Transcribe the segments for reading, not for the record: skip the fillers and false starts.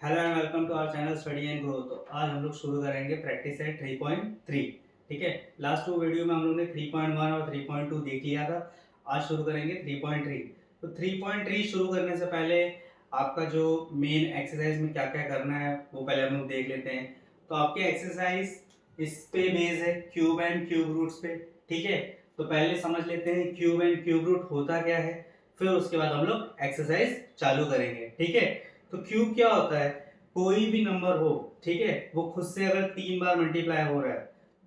Hello and welcome to our channel study and grow. तो आज हम लोग शुरू करेंगे प्रैक्टिस सेट 3.3। ठीक है, लास्ट 2 वीडियो में हम लोग ने 3.1 और 3.2 देख लिया था। आज शुरू करेंगे 3.3। तो 3.3 शुरू करने से पहले आपका जो मेन एक्सरसाइज में क्या क्या करना है वो पहले हम लोग देख लेते हैं। तो आपके एक्सरसाइज इस पे बेस है क्यूब एंड क्यूब रूट्स पे। ठीक है, तो पहले समझ लेते हैं क्यूब एंड क्यूब रूट होता क्या है, फिर उसके बाद हम लोग एक्सरसाइज चालू करेंगे। ठीक है, तो क्यूब क्या होता है, कोई भी नंबर हो, ठीक है, वो खुद से अगर 3 बार मल्टीप्लाई हो रहा है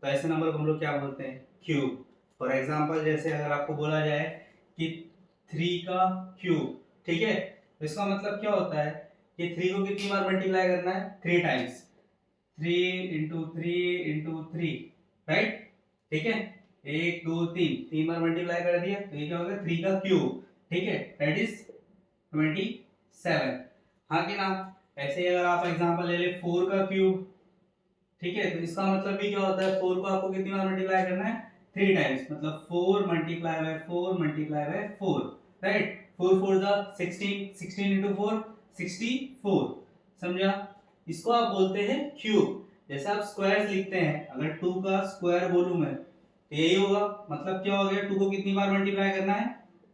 तो ऐसे नंबर को हम लोग क्या बोलते हैं, क्यूब। फॉर एग्जांपल जैसे अगर आपको बोला जाए कि 3 का क्यूब, ठीक है, तो इसका मतलब क्या होता है कि 3 को कितनी बार मल्टीप्लाई करना है, 3 टाइम्स। 3 × 3 × 3, राइट। ठीक है, 1 2 3 3 बार मल्टीप्लाई कर दिया तो ये क्या होगा, 3 का क्यूब। ठीक है, दैट इज 27। हाँ कि ना। ऐसे ही अगर आप एग्जांपल ले ले 4 का क्यूब, ठीक है, तो इसका मतलब भी क्या होता है, 4 को आपको कितनी बार मल्टीप्लाई करना है, 3 टाइम्स। मतलब 4 multiply by 4 multiply by 4, right. 4 4 जा 16, 16 × 4 64। समझा। इसको आप बोलते हैं क्यूब। जैसे आप स्क्वायर्स लिखते हैं, अगर 2 का स्क्वायर बोलूं मैं तो यही होगा। मतलब क्या हो गया, 2 को कितनी बार मल्टीप्लाई करना है,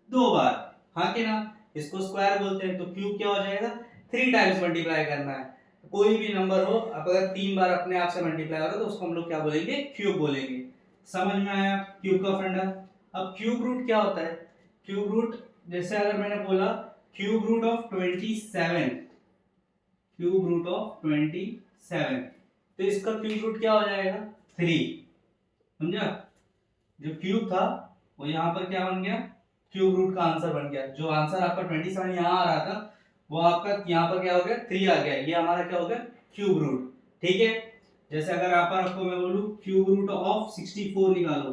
2 बार। हाँ कि ना। इसको स्क्वायर बोलते हैं। तो क्यूब क्या हो जाएगा, 3 टाइम्स मल्टीप्लाई करना है। कोई भी नंबर हो, अब अगर 3 बार अपने आप से मल्टीप्लाई हो रहा है तो उसको हम लोग क्या बोलेंगे, क्यूब बोलेंगे। समझ में आया क्यूब का फंडा। अब क्यूब रूट क्या होता है, क्यूब रूट जैसे अगर मैंने बोला cube root of 27, cube root of 27, तो इसका क्यूब रूट क्या हो जाएगा, 3। समझा। जो क्यूब था वो यहाँ पर क्या बन गया, क्यूब रूट का आंसर बन गया। जो आंसर आपका 27 यहाँ आ रहा था वो आपका यहाँ पर क्या हो गया, 3 आ गया। ये हमारा क्या हो गया, क्यूब रूट। ठीक है, जैसे अगर आप आपको मैं बोलूं क्यूब रूट ऑफ 64 निकालो,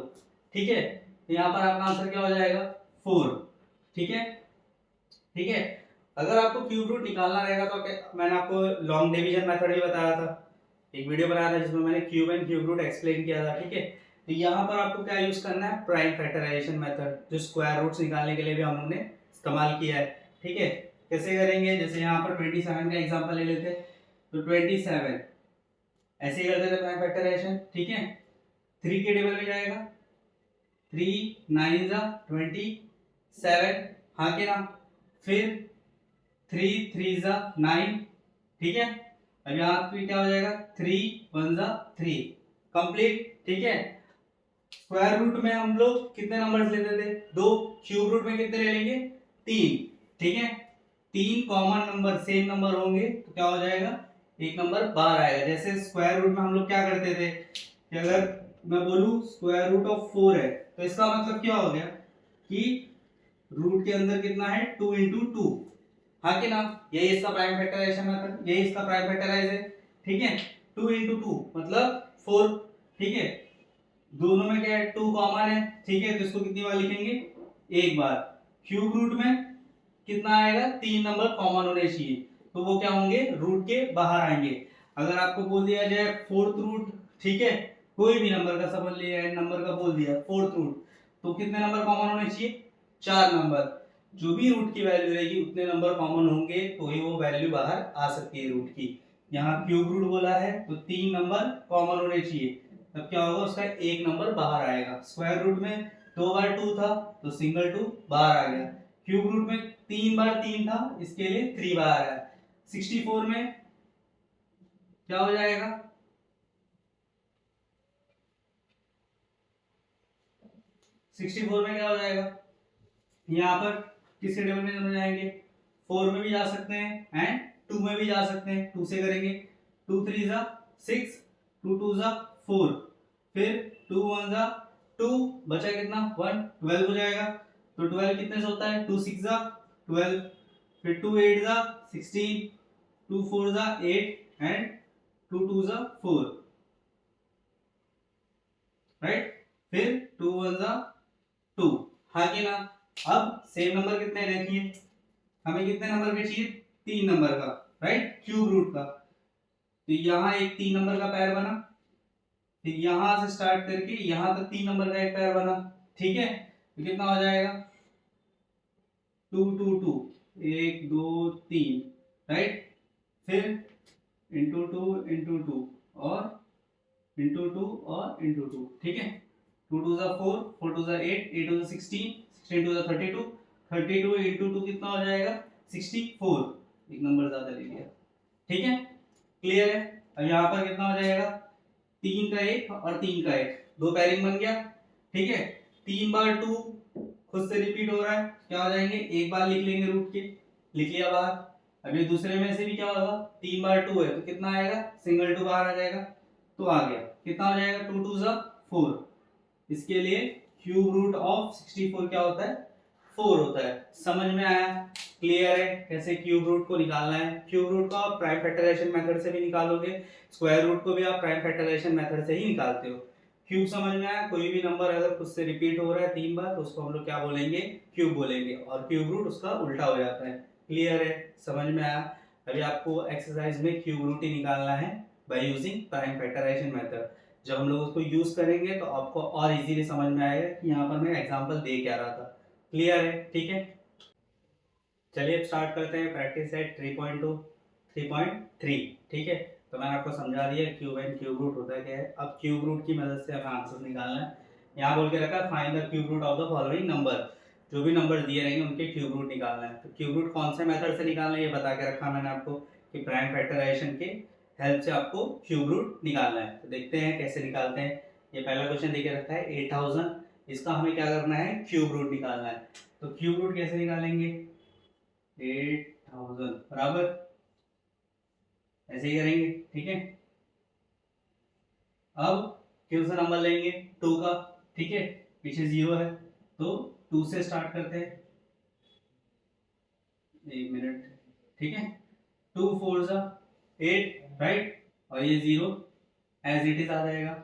ठीक है, तो यहाँ पर आपका आंसर क्या हो जाएगा, 4। ठीक है। ठीक है, अगर आपको क्यूब रूट निकालना रहेगा तो मैंने आपको लॉन्ग डिवीजन मेथड भी बताया था, एक वीडियो बनाया था जिसमें मैंने cube and cube root explain किया था। ठीक है, तो यहाँ पर आपको क्या यूज करना है, प्राइम फैक्टराइजेशन मेथड, जो स्क्वायर रूट्स निकालने के लिए भी हम लोगों ने इस्तेमाल किया है। ठीक है, कैसे करेंगे, जैसे यहाँ पर 27 का एग्जांपल ले लेते हैं। तो 27 ऐसे ही करते थे प्राइम फैक्टराइजेशन। ठीक है, 3 के टेबल में जाएगा, 3 9 जा 27। हाँ के ना। फिर 3 3 जा 9। ठीक है, अब यहाँ पे क्या हो जाएगा, 3 1 जा 3, कंप्लीट। ठीक है, स्क्वायर रूट में हम लोग कितने नंबर्स लेते थे, 2। क्यूब रूट में कितने ले लेंगे, 3। ठीक है, 3 कॉमन नंबर सेम नंबर होंगे तो क्या हो जाएगा, एक नंबर बाहर आएगा। जैसे स्क्वायर रूट में हम लोग क्या करते थे कि अगर मैं बोलूं स्क्वायर रूट ऑफ 4 है तो इसका मतलब क्या हो गया कि रूट के अंदर कितना है, 2 × 2। हाँ कि ना। यही इसका प्राइम फैक्टराइजेशन मेथड, यही इसका प्राइम फैक्टराइज है। ठीक है, 2 × 2 मतलब 4। ठीक है, दोनों में क्या है, 2 कॉमन है। ठीक है, तो इसको कितनी बार लिखेंगे, एक बार। क्यूब रूट में कितना आएगा, 3 नंबर कॉमन होने चाहिए, तो वो क्या होंगे, रूट के बाहर आएंगे। अगर आपको बोल दिया जाए फोर्थ रूट, ठीक है, कोई भी नंबर का, समझ लिया नंबर का बोल दिया फोर्थ रूट, तो कितने नंबर कॉमन होने चाहिए, 4 नंबर। जो भी रूट की वैल्यू रहेगी उतने नंबर कॉमन होंगे तो ही वो वैल्यू बाहर आ सकती है रूट की। यहाँ क्यूब रूट बोला है तो 3 नंबर कॉमन होने चाहिए, तब क्या होगा, उसका एक नंबर बाहर आएगा। स्क्वायर रूट में 2 बार 2 था तो सिंगल 2 बाहर आ गया। क्यूब रूट में 3 बार 3 था, इसके लिए 3 बाहर आया। 64 में क्या हो जाएगा, 64 में क्या हो जाएगा, यहाँ पर किसके टेबल में दोनों जाएंगे, 4 में भी जा सकते हैं एंड 2 में भी जा सकते हैं। 2 से करेंगे, 2 3 जा 6, 2 2 जा 4, फिर 2 1 जा 2, बचा कितना 1, 12 हो जाएगा। तो 12 कितने से होता है, 2 6 जा 12, फिर 2 8 जा 16, 2 4 जा 8 एंड 2 2 जा 4, राइट। फिर 2 1 जा 2। हाँ कि ना। अब सेम नंबर कितने देखिए, हमें कितने नंबर के चाहिए, 3 नंबर का, राइट, क्यूब रूट का। तो यहाँ एक 3 नंबर का पैर बना, फिर यहां से स्टार्ट करके यहां तक 3 नंबर का एक पैर बना। ठीक है, तो कितना हो जाएगा, 2 2 2, 1 2 3, राइट। फिर इंटू टू इंटू टू और इंटू टू और इंटू टू, ठीक है। 2 2 ज़ा 4, 4 2 ज़ा 8, 8 2 ज़ा 16, 16 2 ज़ा 32, 32 इंटू टू कितना हो जाएगा 64, एक नंबर ज्यादा ले लिया, ठीक है। क्लियर है। अब यहाँ पर कितना हो जाएगा 3 का 1 और 3 का 1, दो पैरिंग बन गया, ठीक है। 3 बार 2 खुद से रिपीट हो रहा है, क्या हो जाएंगे, एक बार लिख लेंगे रूट के, लिख लिया बाहर। अब ये दूसरे में से भी क्या होगा, 3 बार 2 है तो कितना आएगा, सिंगल 2 बाहर आ जाएगा, तो आ गया, कितना हो जाएगा 2 2 ज़ा 4। इसके लिए क्यूब रूट ऑफ 64 क्या होता है, 4 होता है। समझ में आया, क्लियर है कैसे क्यूब रूट को निकालना है। क्यूब रूट को आप प्राइम फैक्टराइजेशन मेथड से भी निकालोगे, स्क्वायर रूट को भी आप प्राइम फैक्टराइजेशन मेथड से ही निकालते हो। क्यूब समझ में आया, कोई भी नंबर अगर खुद से रिपीट हो रहा है 3 बार तो उसको हम लोग क्या बोलेंगे, क्यूब बोलेंगे, और क्यूब रूट उसका उल्टा हो जाता है। क्लियर है, समझ में आया। अभी आपको एक्सरसाइज में क्यूब रूट ही निकालना है by using prime factorisation method. जब हम लोग उसको यूज करेंगे तो आपको और इजीली समझ में आएगा कि यहाँ पर मैं एग्जांपल दे क्या रहा था। क्लियर है, ठीक है। चलिए अब स्टार्ट करते हैं प्रैक्टिस सेट 3.2 3.3, ठीक है। तो मैंने आपको समझा दिया क्यूब एंड क्यूब रूट होता है क्या है। अब क्यूब रूट की मदद से हमें आंसर निकालना है। यहाँ बोल के रखा है find the cube root of the following number, जो भी नंबर दिए रहेंगे उनके क्यूब रूट निकालना है। तो क्यूब रूट कौन से मेथड से निकालना है ये बता के रखा मैंने आपको कि प्राइम फैक्टराइजेशन के हेल्प से आपको क्यूब रूट निकालना है। तो देखते हैं कैसे निकालते हैं। ये पहला क्वेश्चन देके रखा है 8000, इसका हमें क्या करना है, क्यूब रूट निकालना है। तो क्यूब रूट कैसे निकालेंगे, 8000 बराबर ऐसे ही करेंगे, ठीक है। अब क्यों सा नंबर लेंगे 2 का, ठीक है, पीछे 0 है तो 2 से स्टार्ट करते हैं, एक मिनट, ठीक है। 2 4 ज़ा 8, राइट, और ये 0 एज इट इज आ जाएगा।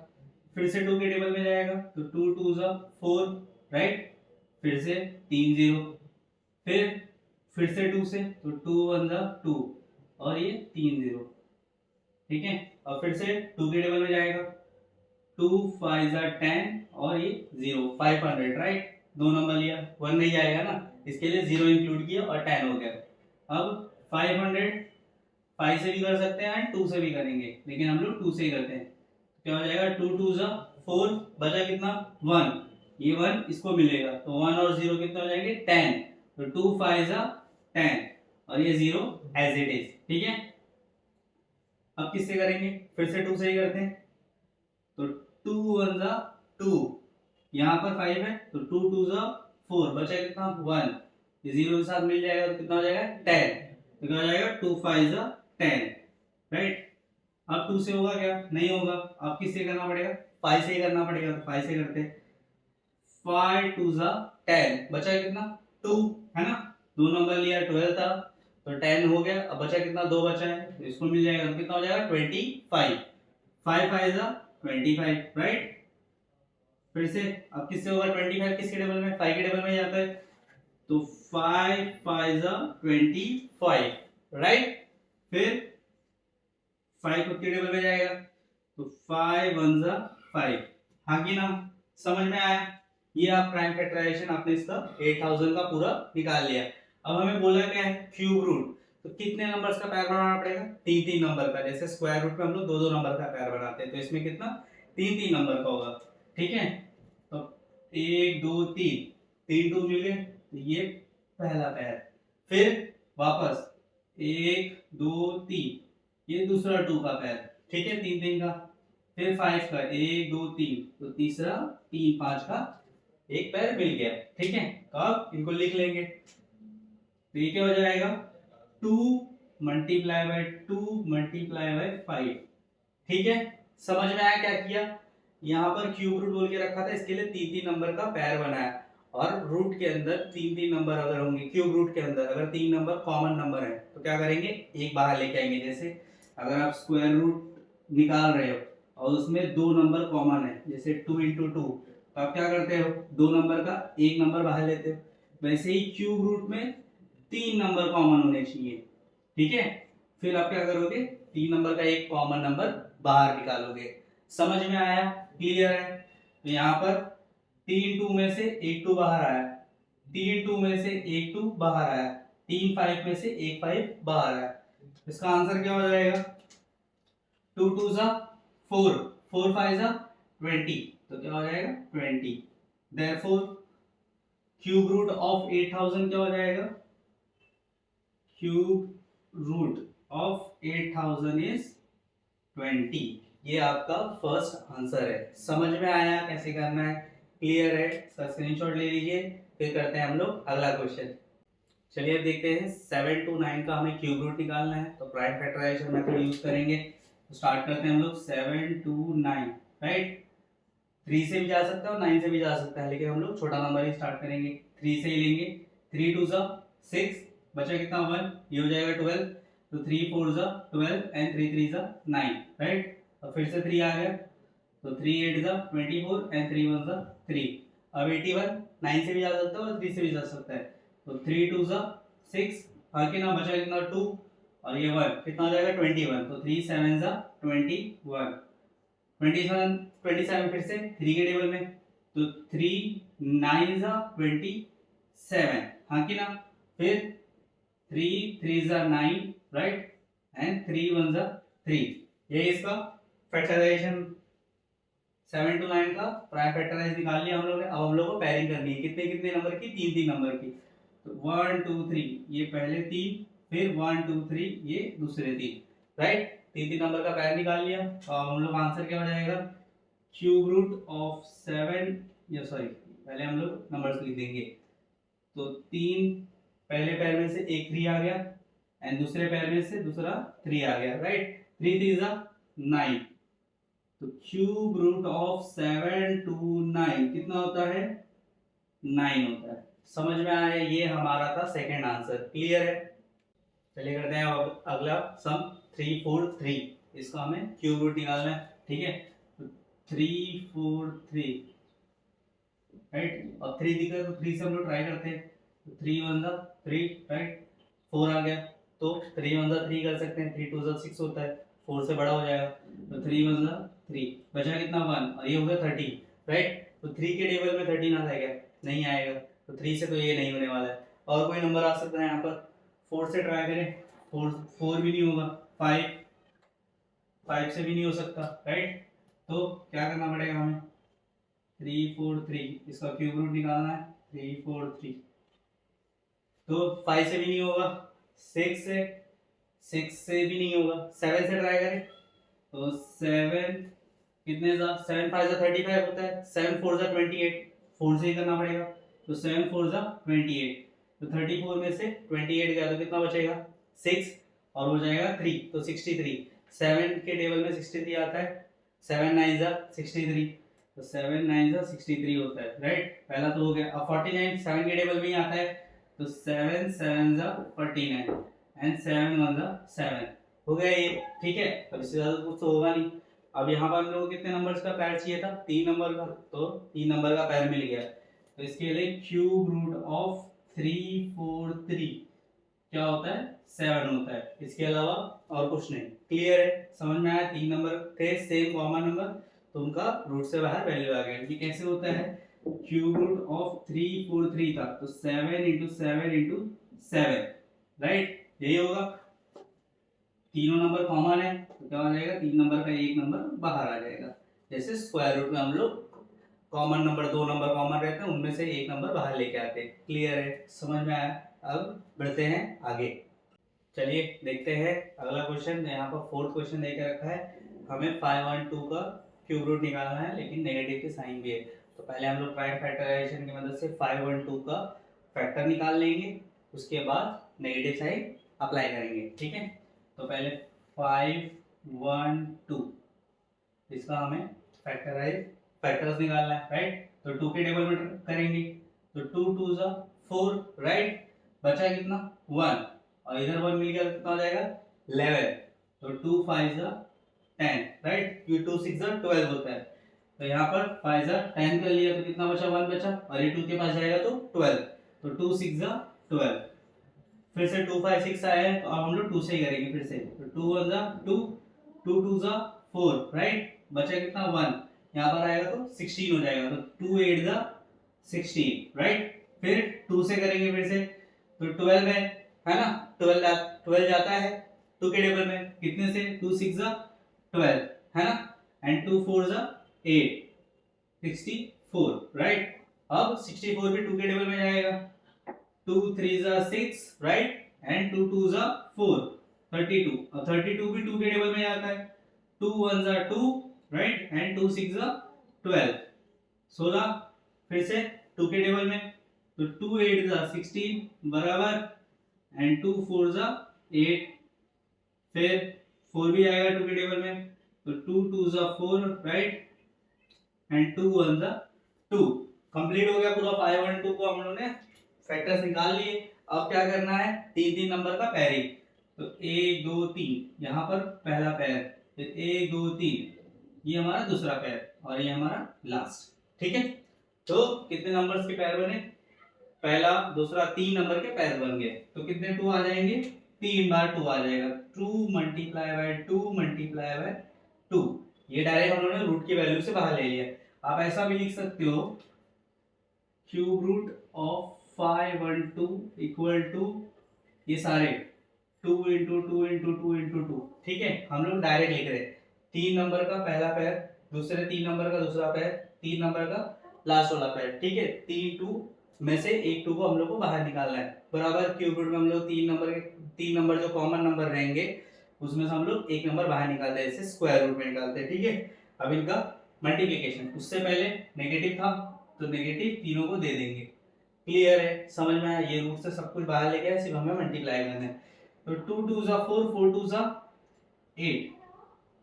फिर से 2 के टेबल में जाएगा तो 2 2 ज़ा 4, राइट, फिर से 3 0, फिर से 2 से तो 2 1 ज़ा 2 और ये 3 0, ठीक है। और फिर से 2 के टेबल में जाएगा 2 5 ज़ा 10 और ये 0 500, राइट, दो नंबर लिया, 1 नहीं आएगा ना, इसके लिए 0 इंक्लूड किया और 10 हो गया। अब 500 5 से भी कर सकते हैं एंड 2 से भी करेंगे, लेकिन हम लोग 2 से ही करते हैं। क्या हो जाएगा 2 2 ज़ा 4, बचा कितना 1, ये 1 इसको मिलेगा तो 1 और 0 कितने हो जाएंगे 10, तो 2 5 ज़ा 10 और ये 0 एज इट इज, ठीक है। अब किससे करेंगे, फिर से 2 से ही करते हैं तो 2 1 ज़ा 2, यहाँ पर 5 है तो 2 2 ज़ा 4, बचा कितना 1, ये 0 के साथ मिल जाएगा तो कितना हो जाएगा 10, तो क्या हो जाएगा 2 5 ज़ा 10, राइट। अब 2 से होगा क्या, नहीं होगा, अब किससे करना पड़ेगा, 5 से ही करना पड़ेगा, तो 5 से करते हैं। 5 2 ज़ा 10, बचा कितना 2, है ना, दो नंबर लिया 12 था तो 10 हो गया, अब बचा कितना 2 बचा है तो इसको मिल जाएगा, तो कितना हो जाएगा 25, 5 5 ज़ा 25, राइट। फिर से अब किससे होगा 25, किसके टेबल में 5 के टेबल में जाता है तो 5 5 ज़ा 25, राइट। फिर 5 खुद के टेबल में जाएगा तो 5 1 ज़ा 5, हाँ कि ना, समझ में आया। ये आप प्राइम फैक्टराइजेशन आपने इसका 8000 का पूरा निकाल लिया। अब हमें बोला क्या है क्यूब रूट, तो कितने नंबर्स का पैर बनाना पड़ेगा, 3 3 नंबर का, जैसे स्क्वायर रूट में हम लोग 2 2 नंबर का पैर बनाते हैं, तो इसमें कितना 3 3 नंबर का होगा, ठीक है। तो 1 2 3, 3 2 मिल गए तो ये पहला पैर, फिर वापस 1 2 3, ये दूसरा 2 का पैर, ठीक है, 3 3 का, फिर 5 का 1 2 3, तो तीसरा 3 5 का एक पैर मिल गया, ठीक है। तो अब इनको लिख लेंगे तो ये क्या हो जाएगा 2 मल्टीप्लाई बाय 2 मल्टीप्लाई बाय 5, ठीक है। समझ में आया क्या किया, यहाँ पर क्यूब रूट बोल के रखा था, इसके लिए 3 3 नंबर का पैर बनाया, और रूट के अंदर 3 3 नंबर अगर होंगे, क्यूब रूट के अंदर अगर 3 नंबर कॉमन नंबर है तो क्या करेंगे, एक बाहर लेके आएंगे। जैसे अगर आप स्क्वायर रूट निकाल रहे हो और उसमें 2 नंबर कॉमन है, जैसे 2 इंटू 2, तो आप क्या करते हो 2 नंबर का एक नंबर बाहर लेते हो, वैसे ही क्यूब रूट में 3 नंबर कॉमन होने चाहिए, ठीक है। फिर आप क्या करोगे 3 नंबर का एक कॉमन नंबर बाहर निकालोगे। समझ में आया, क्लियर है। तो यहाँ पर 3 2 में से एक 2 बाहर आया, 3 2 में से एक 2 बाहर आया, 3 5 में से एक 5 बाहर आया, इसका आंसर क्या हो जाएगा 2 2 जा 4, 4 5 जा 20, तो क्या हो जाएगा 20। देयरफॉर क्यूब रूट ऑफ 8000 क्या हो जाएगा, क्यूब रूट ऑफ 8000 इज 20। ये आपका फर्स्ट आंसर है। समझ में आया कैसे करना है, क्लियर है, इसका स्क्रीनशॉट ले लीजिए। फिर करते हैं हम लोग अगला क्वेश्चन। चलिए अब देखते हैं 7 to 9 का हमें क्यूब रूट निकालना है, तो प्राइम फैक्टराइजेशन मेथड यूज करेंगे। तो स्टार्ट करते हैं हम लोग 7 to 9, राइट। 3 से भी जा सकता है और 9 से भी जा सकता है, लेकिन हम लोग छोटा नंबर ही स्टार्ट करेंगे, 3 से ही लेंगे। 3 2 जा 6, बचा कितना 1, ये हो जाएगा 12। तो 3 4 जा 12 एंड 3 3 जा 9, राइट। और फिर से 3 आ गया, तो 3 8 जा 24 एंड 3 1 जा 3। अब 81 9 से भी जा सकता है और 3 से भी जा सकता है, तो 3 2 जा 6, बाकी ना बचा कितना 2 और ये 1, कितना हो जाएगा 21। तो 3 7 जा 21, 27 27 फिर से 3 के टेबल में, तो 3 9 जा 27, हाँ कि ना। फिर 3 3 जा 9, राइट, एंड 3 1 जा 3। ये इसका फैक्टराइजेशन 7 to 9 का प्राइम फैक्टराइज निकाल लिया हम लोग ने। अब हम लोग को पैरिंग करनी है, कितने कितने नंबर की, 3 3 नंबर की। तो 1 2 3 ये पहले 3, फिर 1 2 3 ये दूसरे 3, राइट। 3 3 नंबर का पैर निकाल लिया। तो अब हम लोग आंसर क्या हो जाएगा, क्यूब रूट ऑफ 7, या सॉरी पहले हम लोग नंबर्स लिख देंगे। तो 3 पहले पैर में से एक 3 आ गया एंड दूसरे पैर में से दूसरा 3 आ गया, राइट। 3 3 जा 9, तो क्यूब रूट ऑफ 7 to 9 कितना होता है, 9 होता है। समझ में आया, ये हमारा था सेकंड आंसर, क्लियर है। चलिए करते हैं अब अगला सम 3 4 3, इसका हमें क्यूब रूट निकालना है, ठीक है। तो 3 4 3, राइट, और 3 दिख रहा है तो 3 से हम लोग ट्राई करते हैं। तो 3 1 जा 3, राइट, 4 आ गया, तो 3 1 जा 3 कर सकते हैं, 3 2 जा 6 होता है, 4 से बड़ा हो जाएगा, तो 3 1 जा 3, बचा कितना 1 और ये हो गया 30, राइट। तो 3 के टेबल में 30 आ जाएगा, नहीं आएगा, तो 3 से तो ये नहीं होने वाला है। और कोई नंबर आ सकता है यहाँ पर, 4 से ट्राई करें, 4 भी नहीं होगा, 5 से भी नहीं हो सकता, राइट। तो क्या करना पड़ेगा हमें, 3 4 3, इसका क्यूब रूट निकालना है, 3 4 3। तो 5 से भी नहीं होगा, 6 से भी नहीं होगा, 7 से ट्राई करें, तो 7 कितने जा 7 5 जा 35 होता है, 7 4 जा 28, 4 से ही करना पड़ेगा, तो 7 4 जा 28, तो 34 में से 28 गया तो कितना बचेगा 6 और हो जाएगा 3, तो 63। 7 के टेबल में 63 आता है, 7 9 जा 63, तो 7 9 जा 63 होता है, राइट। पहला तो हो गया। अब 49 7 के टेबल में ही आता है, तो 7 7 जा 49 एंड 7 1 जा 7, हो गया ये, ठीक है। अब इससे ज्यादा कुछ तो होगा नहीं। अब यहाँ पर हम लोग को कितने नंबर्स का पैर चाहिए था, 3 नंबर का, तो 3 नंबर का पैर मिल गया। तो इसके लिए क्यूब रूट ऑफ 3 4 3 क्या होता है, 7 होता है, इसके अलावा और कुछ नहीं, क्लियर है, समझ में आया। 3 नंबर थे सेम कॉमन नंबर, तो उनका रूट से बाहर वैल्यू आ गया। ये कैसे होता है, क्यूब रूट ऑफ 3 4 3 था, तो 7 into 7 into 7, राइट, यही होगा। तीनों नंबर कॉमन है, तो क्या हो जाएगा, 3 नंबर का एक नंबर बाहर आ जाएगा। जैसे स्क्वायर रूट में हम लोग कॉमन नंबर 2 नंबर कॉमन रहते हैं, उनमें से एक नंबर बाहर लेके आते हैं, क्लियर है, समझ में आया। अब बढ़ते हैं आगे, चलिए देखते हैं अगला क्वेश्चन। यहाँ पर फोर्थ क्वेश्चन देके रखा है, हमें 5 1 2 का क्यूब रूट निकालना है, लेकिन नेगेटिव के साइन भी है। तो पहले हम लोग प्राइम फैक्टराइजेशन की मदद से 5 1 2 का फैक्टर निकाल लेंगे, उसके बाद नेगेटिव साइन अप्लाई करेंगे, ठीक है। तो पहले 5 1 2, इसका हमें फैक्टर्स निकालना है, राइट। तो 2 के टेबल में करेंगे, तो 2 2 जा 4, राइट, बचा कितना 1 और इधर 1 मिल गया, कितना हो जाएगा 11, तो 2 5 जा 10, राइट, क्योंकि 2 6 जा 12 होता है। तो यहाँ पर 5 जा 10 कर लिया, तो कितना बचा 1 बचा, और ये 2 के पास जाएगा तो 12, तो 2 6 जा 12। फिर से 2 5 6 आया है, तो अब हम लोग 2 से ही करेंगे फिर से, तो 2 1 जा 2, 2 2 जा 4, राइट, बचा कितना 1, यहाँ पर आएगा तो 16 हो जाएगा, तो 2 8 जा 16, राइट। फिर 2 से करेंगे फिर से, तो 12 है ना, 12 जाता है 2 के टेबल में, कितने से 2 6 जा 12 है ना, एंड 2 4 जा 8, 64 राइट। अब 64 भी 2 के टेबल में जाएगा, 2 3 जा 6 राइट, एंड 2 2 जा 4, 32, और 32 भी 2 के टेबल में जाता है, 2 1 जा 2 राइट, एंड 2 6 जा 12, 16 फिर से 2 के टेबल में, तो 2 8 जा 16 बराबर, एंड 2 4 जा 8, फिर 4 भी आएगा 2 के टेबल में, तो 2 2 जा 4 राइट, एंड 2 1 जा 2। कंप्लीट हो गया पूरा 5 1 2 को हम लोगों ने फैक्टर्स निकाल लिए। अब क्या करना है, 3 3 नंबर का पैरिंग, तो 1 2 3 यहाँ पर पहला पैर, फिर 1 2 3 ये हमारा दूसरा पैर, और ये हमारा लास्ट, ठीक है। तो कितने नंबर्स के पैर बने, पहला दूसरा 3 नंबर के पैर बन गए, तो कितने 2 आ जाएंगे, 3 बार 2 आ जाएगा, 2 मल्टीप्लाई बाय 2 मल्टीप्लाई बाय 2, ये डायरेक्ट हम लोगों ने रूट की वैल्यू से बाहर ले लिया। आप ऐसा भी लिख सकते हो, cube root of 5 1 2 equal to ये सारे 2 इंटू 2 इंटू 2 इंटू 2, ठीक है। हम लोग डायरेक्ट लिख रहे हैं, 3 नंबर का पहला पैर, दूसरे 3 नंबर का दूसरा पैर, 3 नंबर का लास्ट वाला पैर, ठीक है। 3 2 में से एक 2 को हम लोग को बाहर निकालना है, बराबर क्यूब रूट में हम लोग 3 नंबर जो कॉमन नंबर रहेंगे उसमें से हम लोग एक नंबर बाहर निकालते हैं, इसे स्क्वायर रूट में निकालते हैं, ठीक है। अब इनका मल्टीप्लिकेशन, उससे पहले नेगेटिव था तो नेगेटिव तीनों को दे देंगे, क्लियर है, समझ में आया, ये रूट से सब कुछ बाहर लेके आए, सिर्फ हमें मल्टीप्लाई करना है, तो 2 2 जा 4 4 2 जा 8,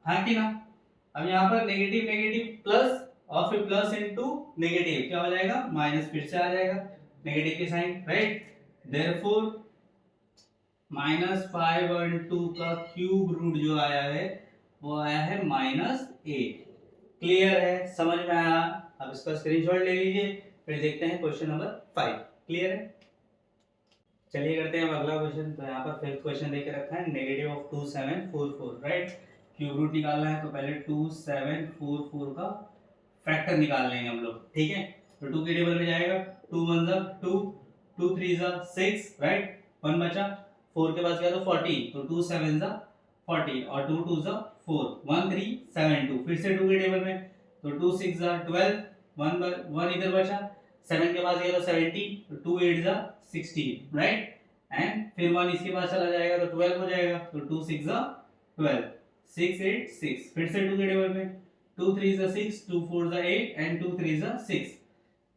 हाँ कि ना। अब यहाँ पर नेगेटिव नेगेटिव प्लस, और फिर प्लस इनटू नेगेटिव क्या हो जाएगा, माइनस, फिर से आ जाएगा नेगेटिव के साइन राइट, देयरफॉर -5 1 2 का क्यूब रूट जो आया है वो आया है -8, क्लियर है, समझ में आया। अब इसका स्क्रीनशॉट ले लीजिए, फिर देखते हैं क्वेश्चन नंबर 5, क्लियर है। चलिए करते हैं अब अगला क्वेश्चन। तो यहाँ पर फिफ्थ क्वेश्चन देके रखा है, negative of 2 7 4 4 right, cube root निकालना है, तो पहले 2 7 4 4 का फैक्टर निकाल लेंगे हम लोग, ठीक है। तो 2 के टेबल में जाएगा, 2 1 जा 2, 2 3 जा 6 राइट, 1 बचा, 4 के पास गया तो 40, तो 2 7 जा 40, और 2 2 जा 4, 1 3 7 2, फिर से 2 के टेबल में, तो 2 6 जा 12, 1 इधर बचा, 7 के पास गया तो 70, तो 2 8 जा 16 राइट, एंड फिर 1 इसके पास चला जाएगा तो 12 हो जाएगा, तो 2 6 जा 12, 6 8 6, फिर से 2 के टेबल में, 2 3 जा 6, 2 4 जा 8, एंड 2 3 जा 6,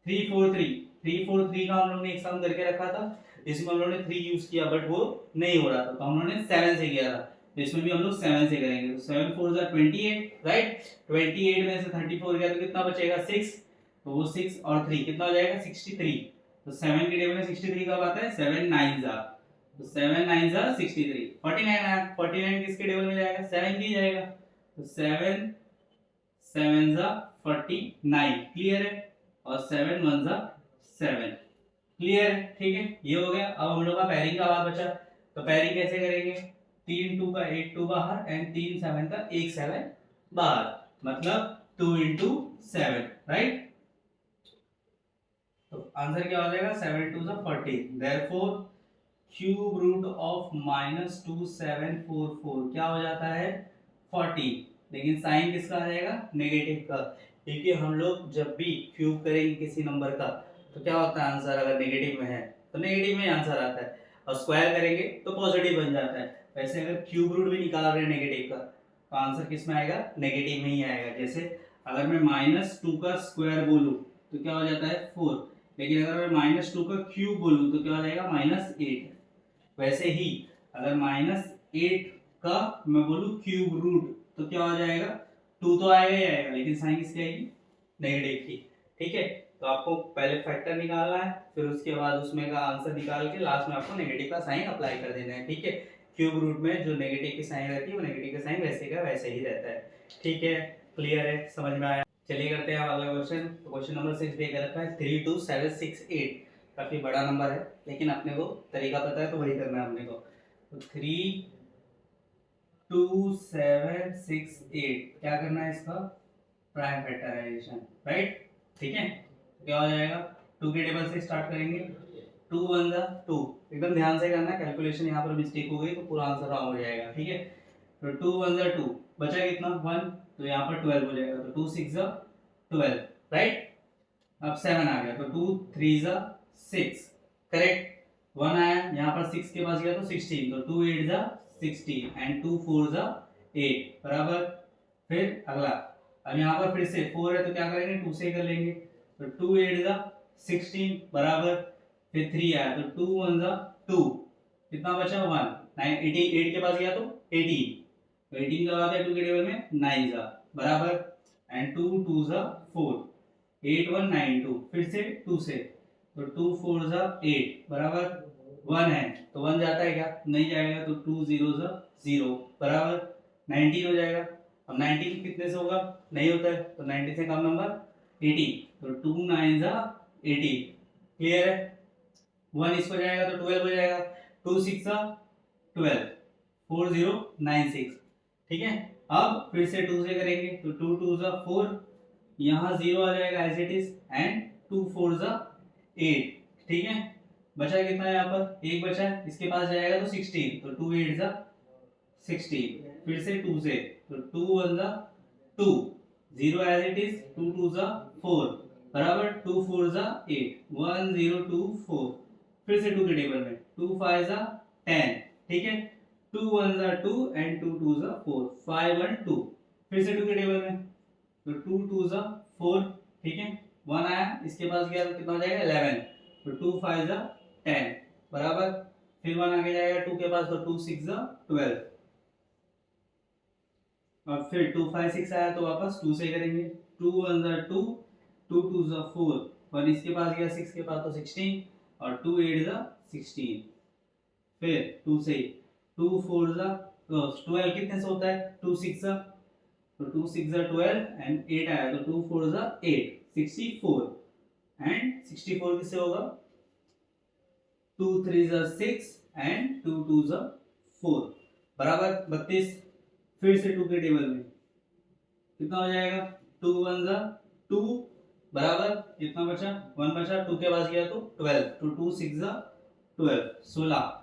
3 4 3, 3 4 3 का हम लोग ने एक सम करके रखा था, इसमें हम लोग ने 3 यूज किया बट वो नहीं हो रहा था, तो हम लोग ने 7 से किया था, तो इसमें भी हम लोग 7 से करेंगे, तो 7 4 जा 28 राइट, 28 में से 34 गया तो कितना बचेगा 6, तो वो 6 और 3 कितना हो जाएगा 63, तो 7 के टेबल में 63 कब आता है, 7 9 जा, तो 7 9 जा 63, 49 आया, 49 किसके टेबल में जाएगा, 7 की जाएगा, तो 7 7 जा 49, क्लियर है, और 7 1 जा 7, क्लियर है, ठीक है, ये हो गया। अब हम लोग का पैरिंग का बात बचा, तो पैरिंग कैसे करेंगे, 3 2 का 1 2 बाहर, एंड 3 7 का 1 7 बाहर, मतलब 2 into 7 राइट, तो आंसर क्या हो जाएगा, 7 2 जा 40, देयरफॉर क्यूब रूट ऑफ -2 7 4 4 क्या हो जाता है 40, लेकिन साइन किसका आ जाएगा, नेगेटिव का, क्योंकि हम लोग जब भी क्यूब करेंगे किसी नंबर का तो क्या होता है आंसर, अगर नेगेटिव में है तो नेगेटिव में आंसर आता है, और स्क्वायर करेंगे तो पॉजिटिव बन जाता है। वैसे अगर क्यूब रूट भी निकाल रहे हैं नेगेटिव का तो आंसर किस में आएगा, नेगेटिव में ही आएगा। जैसे अगर मैं -2 का स्क्वायर बोलूं तो क्या हो जाता है 4, लेकिन अगर मैं -2 का क्यूब बोलूं तो क्या हो जाएगा -8, वैसे ही अगर -8 का मैं बोलूं क्यूब रूट तो क्या हो जाएगा, 2 तो आएगा ही आएगा, लेकिन साइन किसकी आएगी, नेगेटिव की, ठीक है। तो आपको पहले फैक्टर निकालना है, फिर उसके बाद उसमें का आंसर निकाल के लास्ट में आपको नेगेटिव का साइन अप्लाई कर देना है, ठीक है। क्यूब रूट में जो नेगेटिव की साइन रहती है वो नेगेटिव का साइन वैसे का वैसे ही रहता है, ठीक है, क्लियर है, समझ में आया। चलिए करते हैं अगला क्वेश्चन। तो क्वेश्चन नंबर 6 दे रखा है 3 2 7 6 8, काफी बड़ा नंबर है, लेकिन अपने को तरीका पता है तो वही करना है अपने को। तो 3 2 7 6 8 क्या करना है, इसका प्राइम फैक्टराइजेशन राइट, ठीक है। क्या हो जाएगा, 2 के टेबल से स्टार्ट करेंगे, 2 1 जा 2, एकदम ध्यान से करना, कैलकुलेशन यहाँ पर मिस्टेक हो गई तो पूरा आंसर रॉन्ग हो जाएगा, ठीक है। तो 2 1 जा 2, बचा कितना 1, तो यहाँ पर 12 हो जाएगा, तो 2 6 जा 12, राइट। अब 7 आ गया, तो 2 3 जा 6, करेक्ट। 1 आया, यहाँ पर 6 के पास गया तो 16, तो 2 8 जा 16 एंड 2 4 जा 8, बराबर। फिर अगला, अब यहाँ पर फिर से 4 है तो क्या करेंगे, 2 से कर लेंगे, तो 2 8 जा 16, बराबर। फिर 3 आया तो 2 1 जा 2, कितना बचा 1, 9 88 के पास गया तो 18, तो 18 का आता है 2 के टेबल में 9 जा, बराबर। एंड 2 2 जा 4, 8 1 9 2, फिर से 2 से, तो 2 4 जा 8, बराबर। 1 है तो 1 जाता है क्या, नहीं जाएगा, तो 2 0 जा 0, बराबर। 19 हो जाएगा। अब 19 कितने से होगा, नहीं होता है, तो 19 से कम नंबर 18, तो 2 9 जा 18, क्लियर है। 1 इसको जाएगा तो 12 हो जाएगा, 2 6 जा 12, 4 0 9 6, ठीक है। अब फिर से 2 से करेंगे, तो 2 2 जा 4, यहाँ 0 आ जाएगा एज इट इज, एंड 2 4 जा 8, ठीक है। बचा कितना है, यहाँ पर 1 बचा है, इसके पास जाएगा तो 16, तो 2 8 जा 16, फिर से 2 से, तो 2 1 जा 2, 0 एज इट इज, 2 2 जा 4, बराबर। 2 4 जा 8, 1 0 2 4, फिर से 2 के टेबल में, 2 5 जा 10, ठीक है। 2 1 जा 2 एंड 2 2 जा 4, 5 1 2, फिर से 2 के टेबल में, तो 2 2 जा 4, ठीक है। 1 आया, इसके पास गया तो कितना हो जाएगा 11, तो 2 5 जा 10, बराबर। फिर 1 आगे जाएगा 2 के पास, तो 2 6 जा 12, और फिर 2 5 6 आया तो वापस 2 से करेंगे, 2 1 जा 2, 2 2 जा 4, 1 इसके पास गया 6 के पास तो 16, और 2 8 जा 16, फिर 2 से, 2 4 जा 12, कितने से होता है, 2 6 जा, तो 2 6 जा 12 एंड 8 आया, तो 2 4 जा 8, 64, एंड 64 किससे होगा, 2 3 जा 6 एंड 2 2 जा 4, बराबर 32। फिर से 2 के टेबल में कितना हो जाएगा, 2 1 जा 2, बराबर। कितना बचा, 1 बचा, 2 के पास गया तो 12, तो 2 6 जा 12, 16,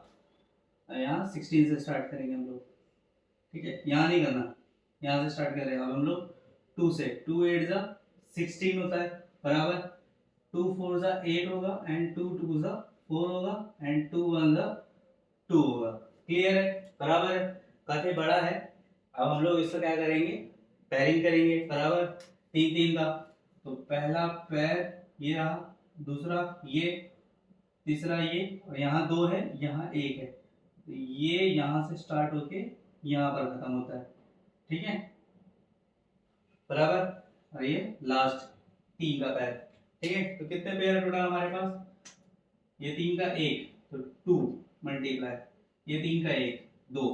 यहाँ 16 से स्टार्ट करेंगे हम लोग, ठीक है। यहाँ नहीं करना, यहाँ से स्टार्ट कर रहे हैं अब हम लोग 2 से, 2 8 जा 16 होता है, बराबर। 2 4 जा 8 होगा, एंड 2 2 जा 4 होगा, एंड 2 1 जा 2 होगा, क्लियर है, बराबर है। काफी बड़ा है। अब हम लोग इसका क्या करेंगे, पैरिंग करेंगे, बराबर। 3 3 का, तो पहला पैर ये रहा, दूसरा ये, तीसरा ये, और यहाँ 2 है, यहाँ 1 है, तो ये यहाँ से स्टार्ट होके यहाँ पर खत्म होता है, ठीक है, बराबर। और ये लास्ट 3 का पैर, ठीक है। तो कितने पेयर है टोटल हमारे पास, ये 3 का 1, तो 2 मल्टीप्लाई, ये 3 का 1 2,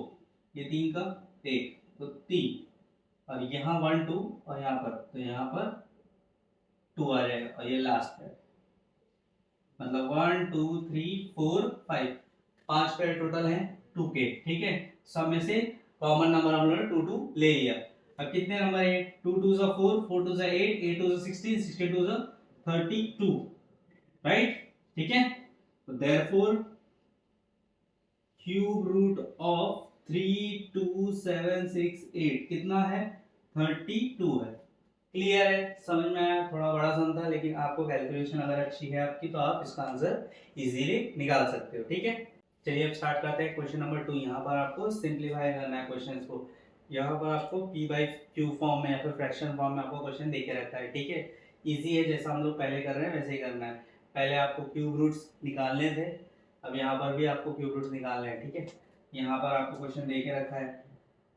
ये 3 का 1 तो 3, और यहाँ 1 2, और यहाँ पर, तो यहाँ पर 2 आ जाएगा, और ये लास्ट है, मतलब 1 2 3 4 5, 5 पेयर टोटल हैं 2 के, ठीक है। सब में से कॉमन नंबर हम लोगों ने 2 2 ले लिया। अब कितने नंबर है, 2 2 जा 4, 4 2 जा 8, 8 2 जा 16, 62 जा 32, राइट, ठीक है। तो देयरफॉर क्यूब रूट ऑफ 3 2 7 6 8 कितना है, 32 है, क्लियर है, समझ में आया। थोड़ा बड़ा सम था, लेकिन आपको कैलकुलेशन अगर अच्छी है आपकी तो आप इसका आंसर इजीली निकाल सकते हो, ठीक है। चलिए अब स्टार्ट करते हैं क्वेश्चन नंबर 2। यहाँ पर आपको सिंप्लीफाई करना है क्वेश्चन को। यहाँ पर आपको p बाई क्यू फॉर्म में या फिर फ्रैक्शन फॉर्म में आपको क्वेश्चन देके रखा है, ठीक है। इजी है, जैसा हम लोग पहले कर रहे हैं वैसे ही करना है। पहले आपको क्यूब रूट्स निकालने थे, अब यहाँ पर भी आपको क्यूब रूट्स निकालने हैं, ठीक है। यहाँ पर आपको क्वेश्चन देके रखा है,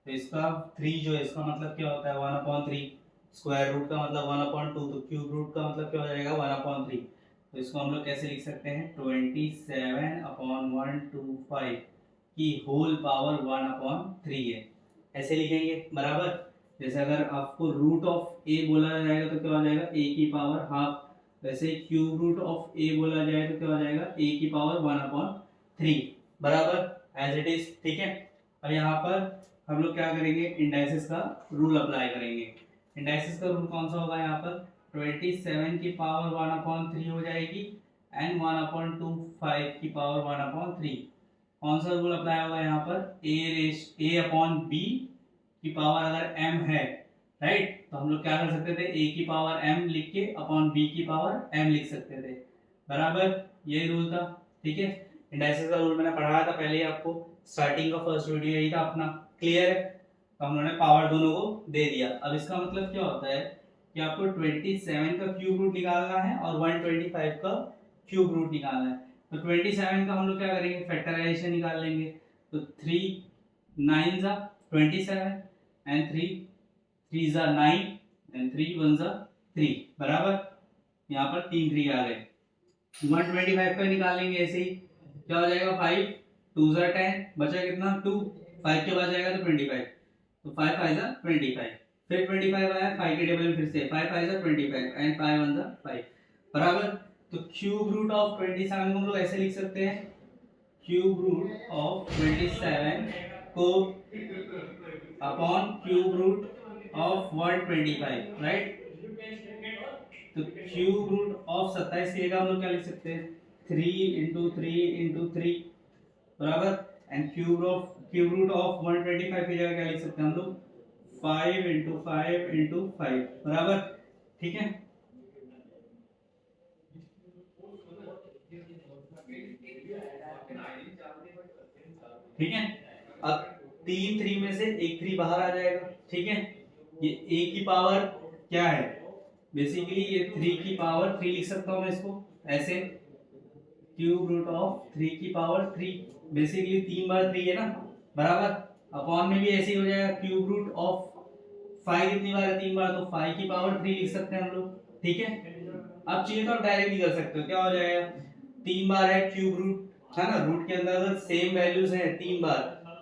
तो इसका 3 जो है इसका मतलब क्या होता है 1/3, स्क्वायर रूट का मतलब 1/2, तो क्यूब रूट का मतलब क्या हो जाएगा 1/3। तो इसको हम लोग कैसे लिख सकते हैं, 27/125 की होल पावर 1/3 है, ऐसे लिखेंगे, बराबर। जैसे अगर आपको रूट ऑफ ए बोला जाएगा तो क्या हो जाएगा a की पावर हाफ, वैसे क्यूब रूट ऑफ a बोला जाए तो क्या हो जाएगा a की पावर 1/3, बराबर, एज इट इज, ठीक है। और यहाँ पर हम लोग क्या करेंगे, इंडाइसिस का रूल अप्लाई करेंगे। इंडाइसिस का रूल कौन सा होगा, यहाँ पर 27 की पावर 1/3 हो जाएगी, एंड 1/25 की पावर 1/3। कौन सा रूल अप्लाई होगा यहाँ पर, a अपॉन b की पावर अगर m है, राइट, तो हम लोग क्या कर सकते थे, a की पावर m लिख के अपॉन b की पावर m लिख सकते थे, बराबर, ये रूल था, ठीक है। इंडाइसिस का रूल मैंने पढ़ाया था पहले ही आपको, स्टार्टिंग का फर्स्ट वीडियो यही था अपना, क्लियर है। तो हम लोगों ने पावर दोनों को दे दिया। अब इसका मतलब क्या होता है कि आपको 27 का क्यूब रूट निकालना है और 125 का क्यूब रूट निकालना है। तो 27 का हम लोग क्या करेंगे, फैक्टराइजेशन निकाल लेंगे। तो 3 9 जा 27 एंड 3 जा 9 एंड 3 1 जा 3, बराबर, यहाँ पर 3 3 आ गए। 125 का निकालेंगे ऐसे ही, क्या हो जाएगा 5 2 जा 10, बचा कितना 2, 5 के बाद जाएगा तो 25, तो 5 5 जा 25, फिर 25 आया 5 के टेबल में, फिर से 5 5 जा 25 एंड 5 1 जा 5, बराबर। तो क्यूब रूट ऑफ 27 को हम लोग ऐसे लिख सकते हैं, क्यूब रूट ऑफ 27 को upon cube root of 125, right. तो क्यूब रूट ऑफ 27 की जगह हम लोग क्या लिख सकते हैं, 3 इंटू 3 इंटू 3, बराबर, एंड क्यूब रूट ऑफ 125 की जगह क्या लिख सकते हैं हम लोग, 5 इंटू 5 इंटू 5, बराबर, ठीक है। ठीक है, अब 3 3 में से एक 3 बाहर आ जाएगा, ठीक है। ये a की पावर क्या है, बेसिकली ये 3 की पावर 3 लिख सकता हूं मैं इसको ऐसे, क्यूब रूट ऑफ 3 की पावर 3, बेसिकली 3 बार 3 है ना, बराबर, अपॉन में भी ऐसे ही हो जाएगा, क्यूब रूट ऑफ 5 कितनी बार है, 3 बार, तो 5 की पावर 3 लिख सकते हैं हम लोग, ठीक है। अब चाहिए तो आप डायरेक्ट भी कर सकते हो, क्या हो जाएगा, 3 बार है क्यूब रूट, है ना, रूट के अंदर अगर सेम वैल्यूज हैं 3 बार,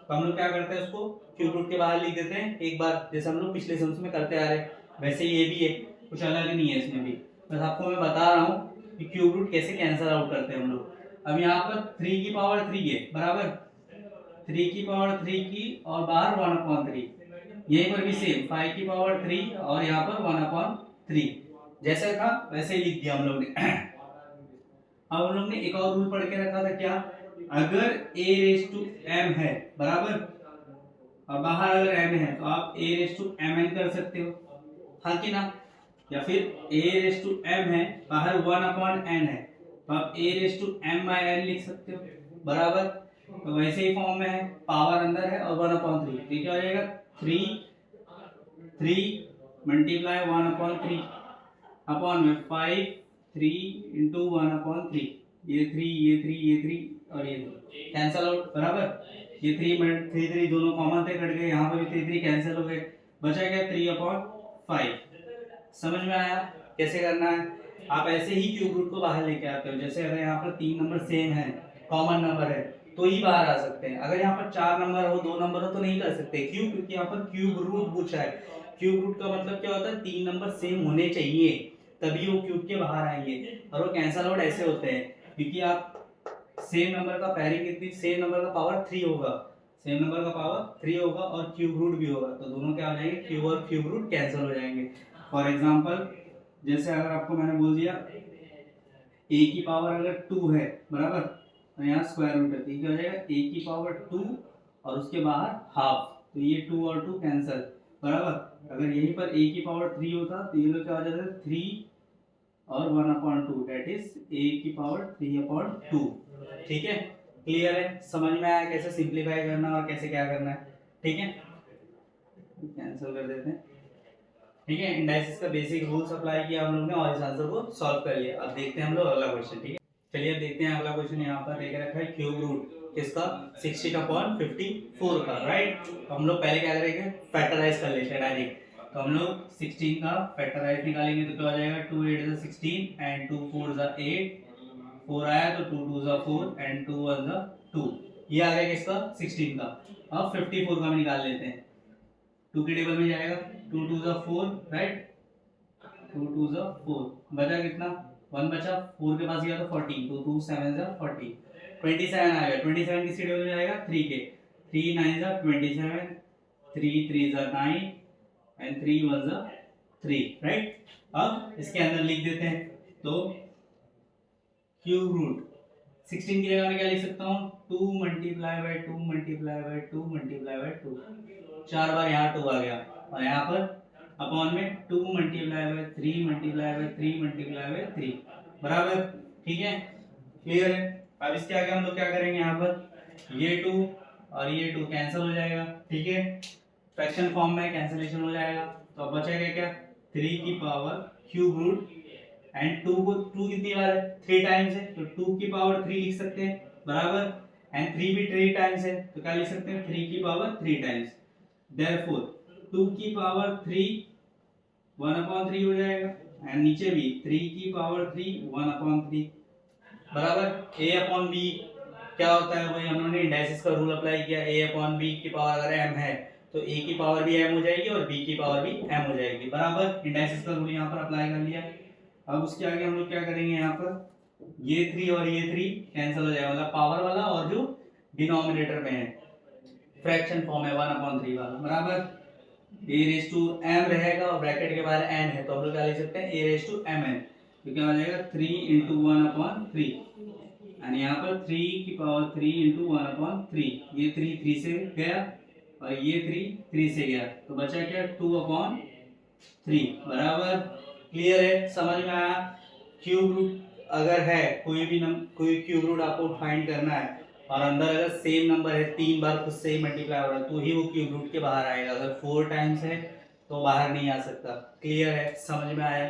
तो हम लोग क्या करते हैं, उसको क्यूब रूट के बाहर लिख देते हैं एक बार, जैसे हम लोग पिछले सेमेस्टर में करते आ रहे हैं, वैसे ये भी है, कुछ अलग नहीं है इसमें भी, बस आपको मैं बता रहा हूँ कि क्यूब रूट कैसे कैंसिल आउट करते हैं हम लोग। अब यहाँ पर 3 की पावर 3 है, बराबर, 3 की पावर 3 की और बाहर 1/3, यहीं पर भी सेम 5 की पावर 3 और यहाँ पर 1/3, जैसा था वैसे ही लिख दिया हम लोग ने। अब हम लोग ने एक और रूल पढ़ के रखा था, क्या, अगर a रेस टू m है, बराबर, और बाहर अगर m है तो आप a रेस टू mn कर सकते हो, हाँ कि ना, या फिर a रेस टू m है, बाहर 1/n है, तो आप a रेस टू m/n लिख सकते हो, बराबर। तो वैसे ही फॉर्म में है, पावर अंदर है और 1/3, तो क्या हो जाएगा, 3 3 मल्टीप्लाई 1/3 अपॉन में 5 3 इंटू 1/3, ये 3 ये 3 ये 3 और ये कैंसल आउट, बराबर, ये 3 3 दोनों कॉमन थे, कट गए, यहाँ पे भी 3 3 कैंसिल हो गए, बचा क्या 3/5। समझ में आया कैसे करना है। आप ऐसे ही क्यूब रूट को बाहर लेके आते हो, जैसे अगर यहाँ पर 3 नंबर सेम है, कॉमन नंबर है, तो ही बाहर आ सकते हैं। अगर यहाँ पर 4 नंबर हो 2 नंबर हो तो नहीं कर सकते, क्यों, क्योंकि यहाँ पर क्यूब रूट पूछा है। क्यूब रूट का मतलब क्या होता है, 3 नंबर सेम होने चाहिए तभी वो क्यूब के बाहर आएंगे, और वो कैंसल आउट ऐसे होते हैं क्योंकि आप सेम नंबर का पैरिंग कितनी, सेम नंबर का पावर 3 होगा, सेम नंबर का पावर 3 होगा और क्यूब रूट भी होगा, तो दोनों क्या हो जाएंगे, क्यूब और क्यूब रूट कैंसिल हो जाएंगे। फॉर एग्जांपल, जैसे अगर आपको मैंने बोल दिया a की पावर अगर 2 है, बराबर, और यहाँ स्क्वायर रूट है, तो क्या हो जाएगा, a की पावर 2 और उसके बाहर हाफ, तो ये 2 और 2 कैंसिल, बराबर। अगर यहीं पर a की पावर 3 होता तो ये लोग क्या हो जाता, 3 और 1/2, दैट इज a की पावर 3/2, ठीक है। क्लियर है, समझ में आया कैसे सिंप्लीफाई करना और कैसे क्या करना है, ठीक है। कैंसिल कर देते हैं, ठीक है। इंडाइसिस का बेसिक रूल्स अप्लाई किया हम लोग ने और इस आंसर को सॉल्व कर लिया। अब देखते हैं हम लोग अगला क्वेश्चन, ठीक है। चलिए अब देखते हैं अगला क्वेश्चन, यहाँ पर देके रखा है क्यूब रूट किसका, 16/54 का, राइट। तो हम लोग पहले क्या करेंगे, फैक्टराइज कर लेते हैं डायरेक्ट। तो हम लोग 16 का फैक्टराइज निकालेंगे तो क्या हो जाएगा, 2 8 जा 16 एंड 2 4 जा 8, 4 आया तो 2 2 जा 4 एंड 2 1 जा 2, ये आ गया किसका, 16 का। अब 54 का भी निकाल लेते हैं, 2 के टेबल में जाएगा, 2 2 जा 4, राइट, 2 2 जा 4, बचा कितना, 1 बचा, 4 के पास गया तो 14, तो 2 7 जा 40, 27 आएगा, 27 किस टेबल में जाएगा, 3 के, 3 9 जा 27, 3 3 जा 9 एंड 3 1 जा 3, राइट। अब इसके अंदर लिख देते हैं, तो क्यूब रूट 16 की जगह मैं क्या लिख सकता हूँ, 2 multiply by 2 multiply by 2 multiply by 2, 4 बार यहाँ 2 आ गया, और यहाँ पर अपॉन में 2 multiply by 3 multiply by 3 multiply by 3, बराबर, ठीक है, क्लियर है। अब इसके आगे हम लोग क्या करेंगे, यहाँ पर ये 2 और ये 2 कैंसिल हो जाएगा, ठीक है, फ्रैक्शन फॉर्म में कैंसिलेशन हो जाएगा, तो अब बचेगा क्या, 3 की पावर क्यूब रूट, एंड 2 को 2 कितनी बार है, 3 टाइम्स है, तो 2 की पावर 3 लिख सकते हैं, बराबर, एंड 3 भी 3 टाइम्स है, तो क्या लिख सकते हैं, 3 की पावर 3 टाइम्स, देयरफॉर 2 की पावर 3 1/3 हो जाएगा, एंड नीचे भी 3 की पावर 3 1/3, बराबर। a अपॉन b क्या होता है, वही हम लोगों ने इंडाइसिस का रूल अप्लाई किया, a अपॉन b की पावर अगर m है तो a की पावर भी m हो जाएगी और b की पावर भी m हो जाएगी, बराबर, इंडाइसिस का रूल यहाँ पर अप्लाई कर लिया। अब उसके आगे हम लोग क्या करेंगे, यहाँ पर ये 3 और ये 3 कैंसिल हो जाएगा, मतलब पावर वाला और जो डिनोमिनेटर में है फ्रैक्शन फॉर्म है 1/3 वाला, बराबर, a रेज टू m रहेगा और ब्रैकेट के बाहर n है, तो हम लोग क्या लिख सकते हैं, a रेज टू mn, तो क्या हो जाएगा 3 × 1/3, यानी यहाँ पर 3 की पावर 3 × 1/3, ये 3 से गया और ये 3 से गया, तो बचा क्या 2/3, बराबर, क्लियर है, समझ में आया। क्यूब रूट अगर है कोई क्यूब रूट आपको फाइंड करना है और अंदर अगर सेम नंबर है 3 बार खुद से ही मल्टीप्लाई हो रहा है तो ही वो क्यूब रूट के बाहर आएगा, अगर 4 टाइम्स है तो बाहर नहीं आ सकता, क्लियर है, समझ में आया।